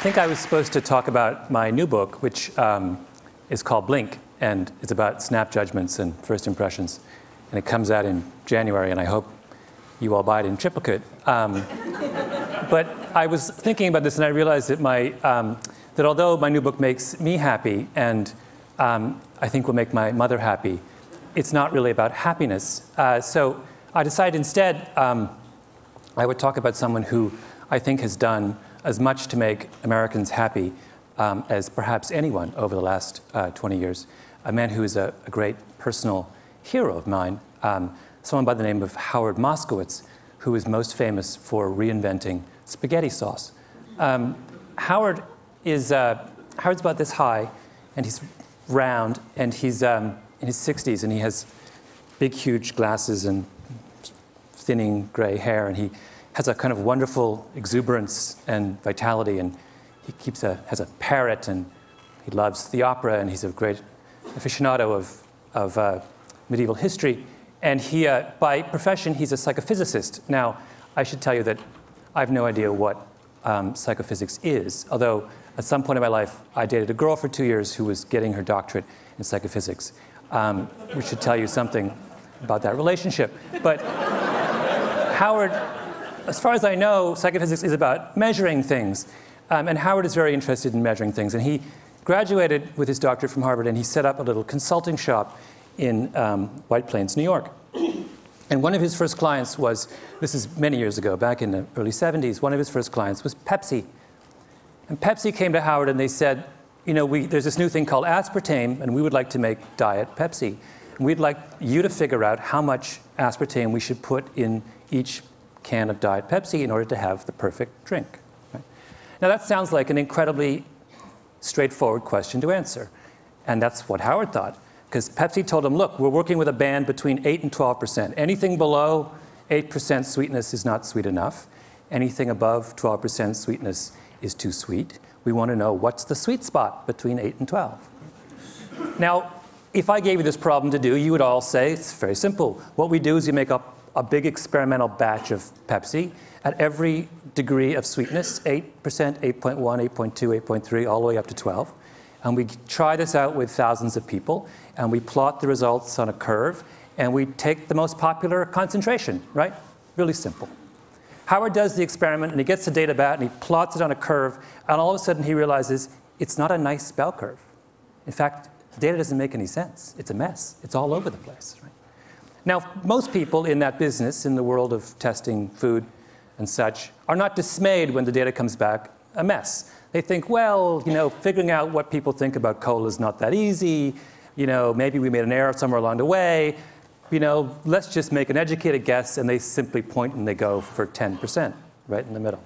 think I was supposed to talk about my new book, which is called Blink, and it's about snap judgments and first impressions. And it comes out in January, and I hope you all buy it in triplicate. But I was thinking about this, and I realized that that although my new book makes me happy, and I think will make my mother happy, it's not really about happiness. So I decided instead I would talk about someone who I think has done as much to make Americans happy as perhaps anyone over the last 20 years. A man who is a great personal hero of mine, someone by the name of Howard Moskowitz, who is most famous for reinventing spaghetti sauce. Howard's about this high, and he's round, and he's in his 60s, and he has big, huge glasses and thinning gray hair, and he has a kind of wonderful exuberance and vitality, and he has a parrot, and he loves the opera, and he's a great aficionado of medieval history. And he, by profession, he's a psychophysicist. Now, I should tell you that I have no idea what psychophysics is, although at some point in my life, I dated a girl for 2 years who was getting her doctorate in psychophysics, which should tell you something about that relationship. But Howard, as far as I know, psychophysics is about measuring things. And Howard is very interested in measuring things. And he graduated with his doctorate from Harvard, and he set up a little consulting shop in White Plains, New York. And one of his first clients was, this is many years ago, back in the early 70s, one of his first clients was Pepsi. And Pepsi came to Howard and they said, you know, there's this new thing called aspartame, and we would like to make Diet Pepsi. And we'd like you to figure out how much aspartame we should put in each can of Diet Pepsi in order to have the perfect drink. Right? Now that sounds like an incredibly straightforward question to answer. And that's what Howard thought. Because Pepsi told him, look, we're working with a band between 8 and 12%. Anything below 8% sweetness is not sweet enough. Anything above 12% sweetness is too sweet. We want to know what's the sweet spot between 8 and 12. Now, if I gave you this problem to do, you would all say, it's very simple. What we do is we make up a big experimental batch of Pepsi at every degree of sweetness, 8%, 8.1, 8.2, 8.3, all the way up to 12. And we try this out with thousands of people, and we plot the results on a curve, and we take the most popular concentration, right? Really simple. Howard does the experiment, and he gets the data back, and he plots it on a curve, and all of a sudden he realizes it's not a nice bell curve. In fact, the data doesn't make any sense. It's a mess. It's all over the place, right? Now, most people in that business, in the world of testing food and such, are not dismayed when the data comes back a mess. They think, well, you know, figuring out what people think about cola is not that easy. You know, maybe we made an error somewhere along the way. You know, let's just make an educated guess, and they simply point and they go for 10%, right in the middle.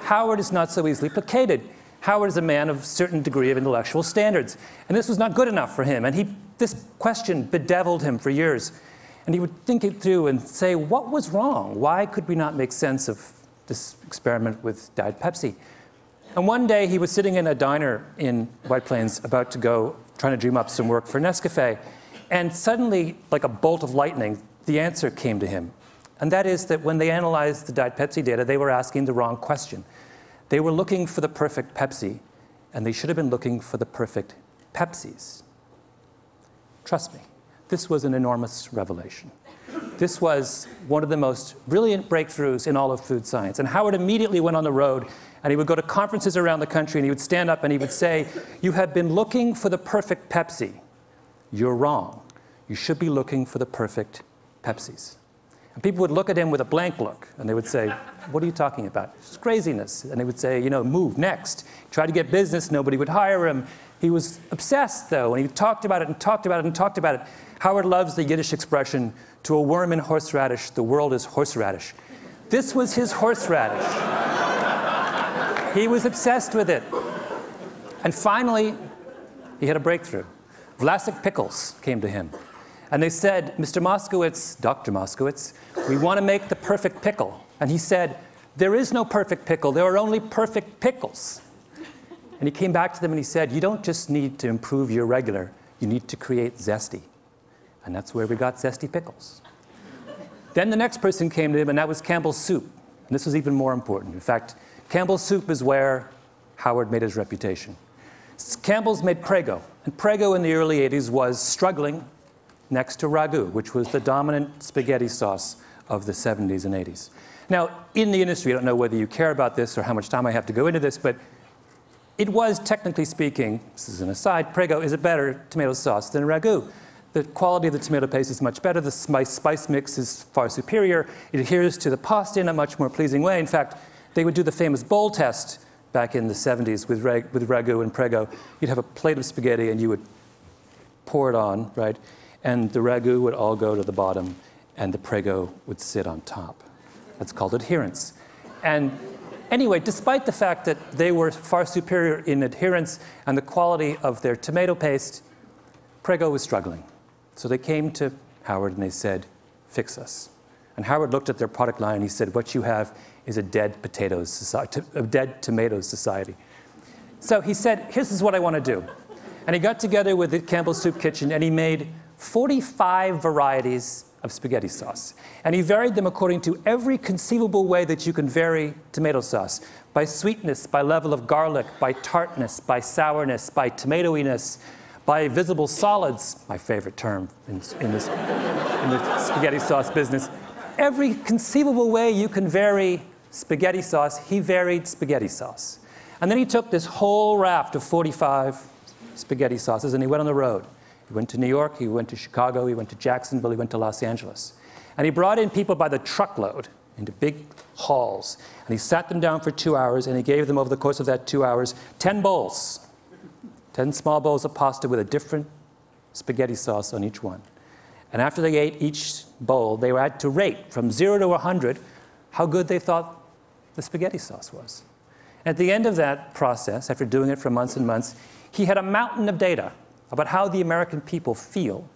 Howard is not so easily placated. Howard is a man of a certain degree of intellectual standards, and this was not good enough for him. And this question bedeviled him for years. And he would think it through and say, what was wrong? Why could we not make sense of this experiment with Diet Pepsi? And one day he was sitting in a diner in White Plains about to go, trying to dream up some work for Nescafe. And suddenly, like a bolt of lightning, the answer came to him. And that is that when they analyzed the Diet Pepsi data, they were asking the wrong question. They were looking for the perfect Pepsi, and they should have been looking for the perfect Pepsis. Trust me, this was an enormous revelation. This was one of the most brilliant breakthroughs in all of food science. And Howard immediately went on the road, and he would go to conferences around the country, and he would stand up and he would say, you have been looking for the perfect Pepsi. You're wrong. You should be looking for the perfect Pepsis. And people would look at him with a blank look, and they would say, what are you talking about? It's craziness. And they would say, you know, move, next. He tried to get business, nobody would hire him. He was obsessed, though, and he talked about it and talked about it and talked about it. Howard loves the Yiddish expression, to a worm in horseradish, the world is horseradish. This was his horseradish. He was obsessed with it. And finally, he had a breakthrough. Vlasic pickles came to him. And they said, Mr. Moskowitz, Dr. Moskowitz, we want to make the perfect pickle. And he said, there is no perfect pickle. There are only perfect pickles. And he came back to them and he said, you don't just need to improve your regular. You need to create zesty. And that's where we got zesty pickles. Then the next person came to him, and that was Campbell's soup. And this was even more important. In fact, Campbell's soup is where Howard made his reputation. Campbell's made Prego, and Prego in the early 80s was struggling next to ragu, which was the dominant spaghetti sauce of the 70s and 80s. Now, in the industry, I don't know whether you care about this or how much time I have to go into this, but it was, technically speaking, this is an aside, Prego is a better tomato sauce than ragu. The quality of the tomato paste is much better. The spice mix is far superior. It adheres to the pasta in a much more pleasing way. In fact, they would do the famous bowl test back in the 70s with ragu and Prego. You'd have a plate of spaghetti and you would pour it on, right? And the ragu would all go to the bottom and the Prego would sit on top. That's called adherence. And anyway, despite the fact that they were far superior in adherence and the quality of their tomato paste, Prego was struggling. So they came to Howard and they said, fix us. And Howard looked at their product line and he said, what you have is a dead potatoes society, a dead tomatoes society. So he said, this is what I want to do. And he got together with the Campbell's Soup Kitchen and he made 45 varieties of spaghetti sauce. And he varied them according to every conceivable way that you can vary tomato sauce. By sweetness, by level of garlic, by tartness, by sourness, by tomatoiness, by visible solids, my favorite term in the spaghetti sauce business. Every conceivable way you can vary spaghetti sauce, he varied spaghetti sauce. And then he took this whole raft of 45 spaghetti sauces and he went on the road. He went to New York, he went to Chicago, he went to Jacksonville, he went to Los Angeles. And he brought in people by the truckload into big halls. And he sat them down for 2 hours and he gave them over the course of that 2 hours 10 bowls. 10 small bowls of pasta with a different spaghetti sauce on each one. And after they ate each bowl, they had to rate from 0 to 100 how good they thought the spaghetti sauce was. And at the end of that process, after doing it for months and months, he had a mountain of data about how the American people feel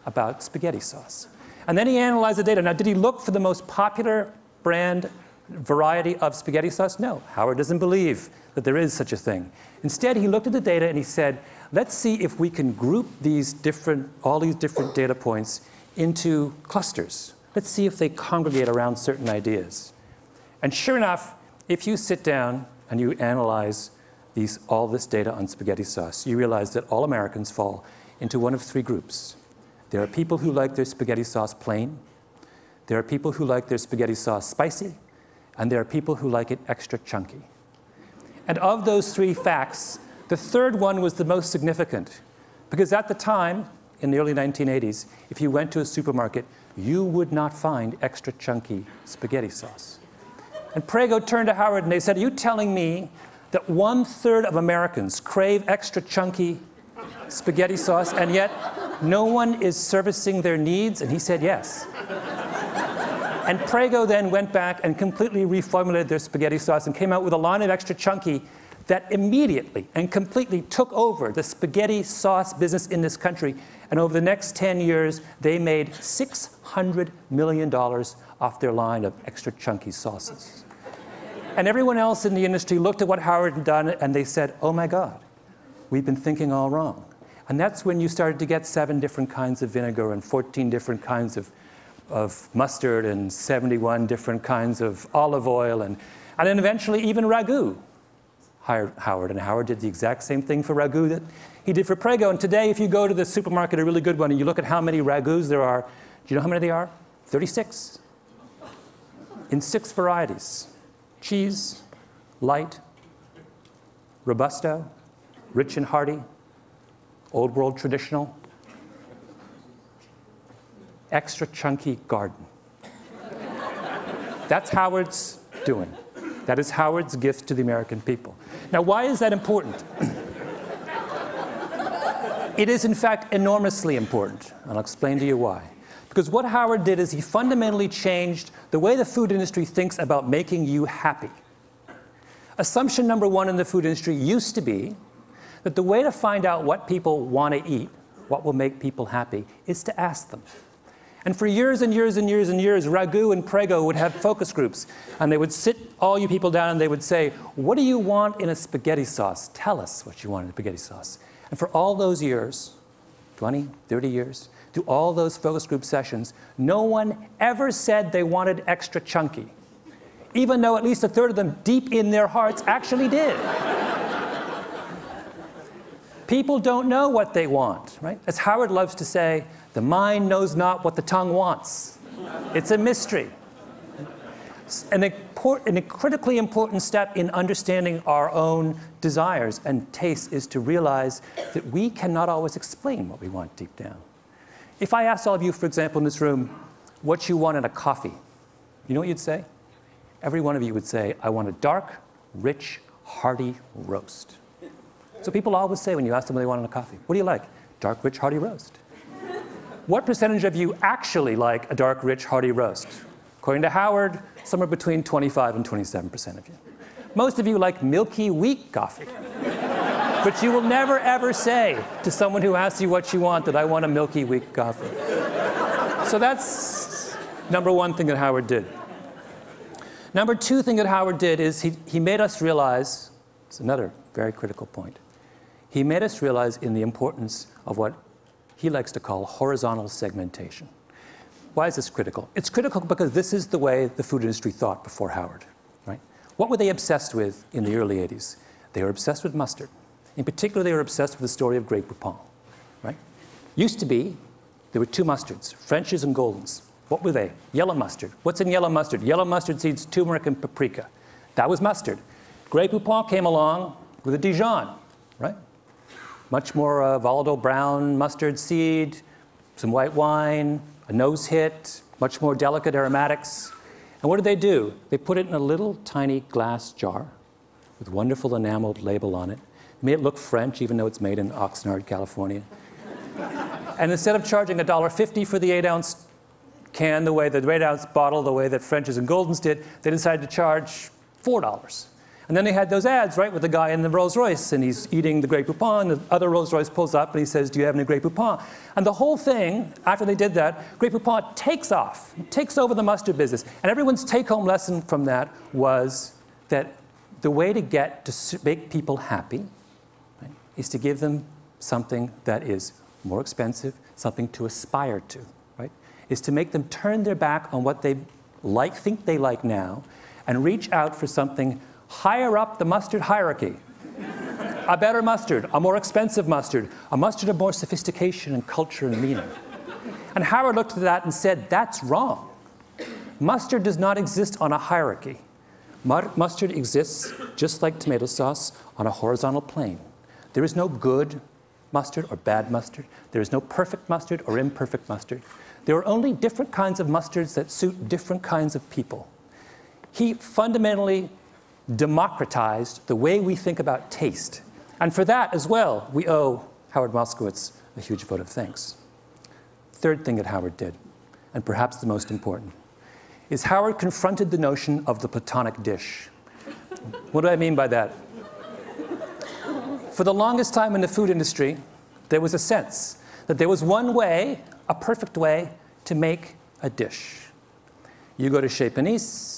about spaghetti sauce. And then he analyzed the data. Now, did he look for the most popular brand variety of spaghetti sauce? No. Howard doesn't believe that there is such a thing. Instead, he looked at the data and he said, let's see if we can group all these different data points into clusters. Let's see if they congregate around certain ideas. And sure enough, if you sit down and you analyze all this data on spaghetti sauce, you realize that all Americans fall into one of three groups. There are people who like their spaghetti sauce plain, there are people who like their spaghetti sauce spicy, and there are people who like it extra chunky. And of those three facts, the third one was the most significant, because at the time, in the early 1980s, if you went to a supermarket, you would not find extra chunky spaghetti sauce. And Prego turned to Howard and they said, are you telling me that 1/3 of Americans crave extra chunky spaghetti sauce, and yet no one is servicing their needs? And he said yes. And Prego then went back and completely reformulated their spaghetti sauce and came out with a line of extra chunky that immediately and completely took over the spaghetti sauce business in this country. And over the next 10 years, they made $600 million off their line of extra chunky sauces. And everyone else in the industry looked at what Howard had done and they said, oh my God, we've been thinking all wrong. And that's when you started to get 7 different kinds of vinegar and 14 different kinds of mustard and 71 different kinds of olive oil. And then eventually even ragu hired Howard. And Howard did the exact same thing for ragu that he did for Prego. And today, if you go to the supermarket, a really good one, and you look at how many ragus there are, do you know how many they are? 36. In 6 varieties. Cheese, light, robusto, rich and hearty, old world traditional, extra chunky garden. That's Howard's doing. That is Howard's gift to the American people. Now, why is that important? It is, in fact, enormously important. And I'll explain to you why. Because what Howard did is he fundamentally changed the way the food industry thinks about making you happy. Assumption number 1 in the food industry used to be that the way to find out what people want to eat, what will make people happy, is to ask them. And for years and years and years and years, Ragu and Prego would have focus groups. And they would sit all you people down and they would say, what do you want in a spaghetti sauce? Tell us what you want in a spaghetti sauce. And for all those years, 20, 30 years, through all those focus group sessions, no one ever said they wanted extra chunky, even though at least 1/3 of them deep in their hearts actually did. People don't know what they want, right? As Howard loves to say, the mind knows not what the tongue wants. It's a mystery. A critically important step in understanding our own desires and tastes is to realize that we cannot always explain what we want deep down. If I asked all of you, for example, in this room, what you want in a coffee, you know what you'd say? Every one of you would say, I want a dark, rich, hearty roast. So people always say when you ask them what they want in a coffee, what do you like? Dark, rich, hearty roast. What percentage of you actually like a dark, rich, hearty roast? According to Howard, somewhere between 25 and 27% of you. Most of you like milky, weak coffee. But you will never, ever say to someone who asks you what you want that I want a milky, weak coffee. So that's number one thing that Howard did. Number two thing that Howard did is he made us realize, it's another very critical point, he made us realize in the importance of what he likes to call horizontal segmentation. Why is this critical? It's critical because this is the way the food industry thought before Howard, right? What were they obsessed with in the early 80s? They were obsessed with mustard. In particular, they were obsessed with the story of Grey Poupon, right? Used to be, there were two mustards, French's and Golden's. What were they? Yellow mustard. What's in yellow mustard? Yellow mustard seeds, turmeric, and paprika. That was mustard. Grey Poupon came along with a Dijon, right? Much more volatile brown mustard seed, some white wine, a nose hit, much more delicate aromatics. And what did they do? They put it in a little tiny glass jar with wonderful enameled label on it. Made it look French, even though it's made in Oxnard, California. And instead of charging $1.50 for the 8-ounce can, the 8-ounce bottle, the way that French's and Golden's did, they decided to charge $4. And then they had those ads, right, with the guy in the Rolls Royce, and he's eating the Grey Poupon, the other Rolls Royce pulls up, and he says, do you have any Grey Poupon? And the whole thing, after they did that, Grey Poupon takes off, takes over the mustard business. And everyone's take-home lesson from that was that the way to get to make people happy, right, is to give them something that is more expensive, something to aspire to, right? Is to make them turn their back on what they like, think they like now, and reach out for something higher up the mustard hierarchy. A better mustard, a more expensive mustard, a mustard of more sophistication and culture and meaning. And Howard looked at that and said, that's wrong. Mustard does not exist on a hierarchy. Mustard exists, just like tomato sauce, on a horizontal plane. There is no good mustard or bad mustard. There is no perfect mustard or imperfect mustard. There are only different kinds of mustards that suit different kinds of people. He fundamentally democratized the way we think about taste. And for that as well, we owe Howard Moskowitz a huge vote of thanks. Third thing that Howard did, and perhaps the most important, is Howard confronted the notion of the Platonic dish. What do I mean by that? For the longest time in the food industry, there was a sense that there was one way, a perfect way, to make a dish. You go to Chez Panisse,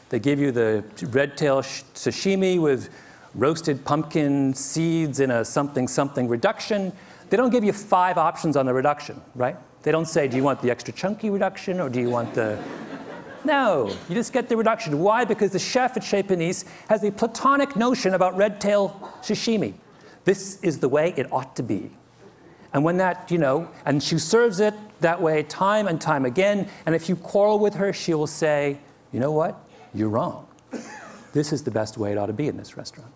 they give you the red tail sashimi with roasted pumpkin seeds in a something reduction. They don't give you 5 options on the reduction, right? They don't say, do you want the extra chunky reduction or do you want the... No, you just get the reduction. Why? Because the chef at Chez Panisse has a Platonic notion about red tail sashimi. This is the way it ought to be. And when that, and she serves it that way time and time again, and if you quarrel with her, she will say, you know what? You're wrong. This is the best way it ought to be in this restaurant.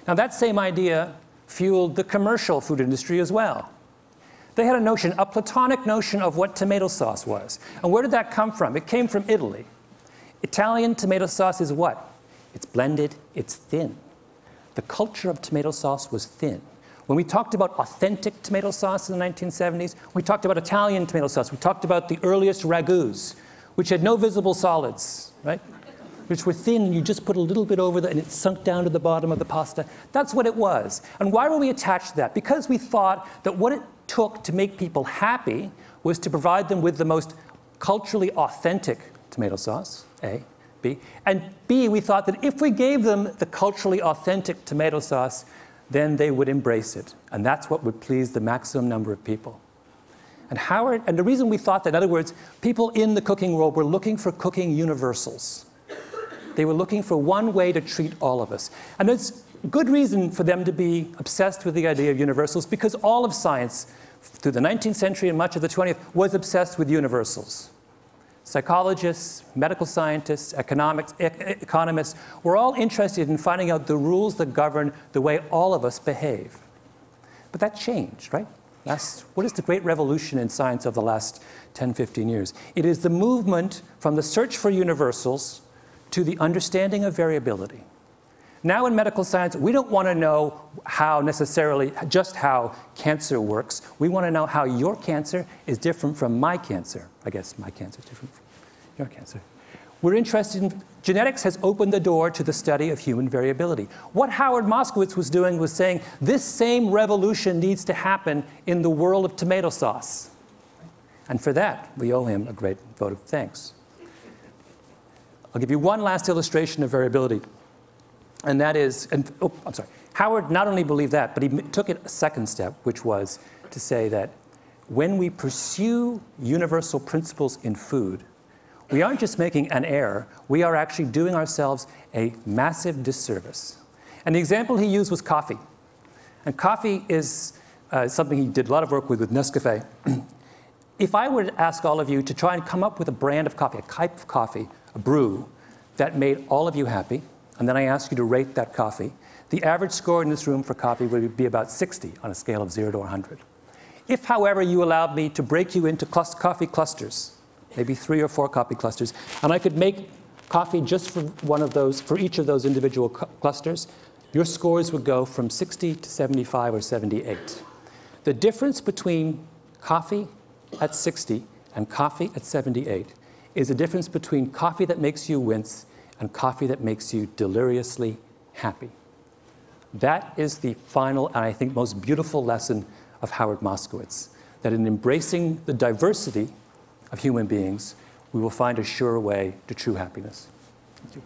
Now that same idea fueled the commercial food industry as well. They had a notion, a Platonic notion of what tomato sauce was. And where did that come from? It came from Italy. Italian tomato sauce is what? It's blended, it's thin. The culture of tomato sauce was thin. When we talked about authentic tomato sauce in the 1970s, we talked about Italian tomato sauce. We talked about the earliest ragouts, which had no visible solids, right? Which were thin, you just put a little bit over and it sunk down to the bottom of the pasta. That's what it was. And why were we attached to that? Because we thought that what it took to make people happy was to provide them with the most culturally authentic tomato sauce, A, B. And B, we thought that if we gave them the culturally authentic tomato sauce, then they would embrace it. And that's what would please the maximum number of people. And the reason we thought that, in other words, people in the cooking world were looking for cooking universals. They were looking for one way to treat all of us. And it's, good reason for them to be obsessed with the idea of universals, because all of science, through the 19th century and much of the 20th, was obsessed with universals. Psychologists, medical scientists, economists were all interested in finding out the rules that govern the way all of us behave. But that changed, right? What is the great revolution in science of the last 10, 15 years? It is the movement from the search for universals to the understanding of variability. Now in medical science, we don't want to know just how cancer works. We want to know how your cancer is different from my cancer. I guess my cancer is different from your cancer. We're interested in, genetics has opened the door to the study of human variability. What Howard Moskowitz was doing was saying, this same revolution needs to happen in the world of tomato sauce. And for that, we owe him a great vote of thanks. I'll give you one last illustration of variability. And that is, Howard not only believed that, but he took it a second step, which was to say that when we pursue universal principles in food, we aren't just making an error, we are actually doing ourselves a massive disservice. And the example he used was coffee. And coffee is something he did a lot of work with Nescafé. If I were to ask all of you to try and come up with a brand of coffee, a type of coffee, a brew, that made all of you happy, and then I ask you to rate that coffee, the average score in this room for coffee would be about 60 on a scale of 0 to 100. If, however, you allowed me to break you into coffee clusters, maybe 3 or 4 coffee clusters, and I could make coffee just for for each of those individual clusters, your scores would go from 60 to 75 or 78. The difference between coffee at 60 and coffee at 78 is a difference between coffee that makes you wince and coffee that makes you deliriously happy. That is the final and I think most beautiful lesson of Howard Moskowitz, that in embracing the diversity of human beings, we will find a sure way to true happiness. Thank you.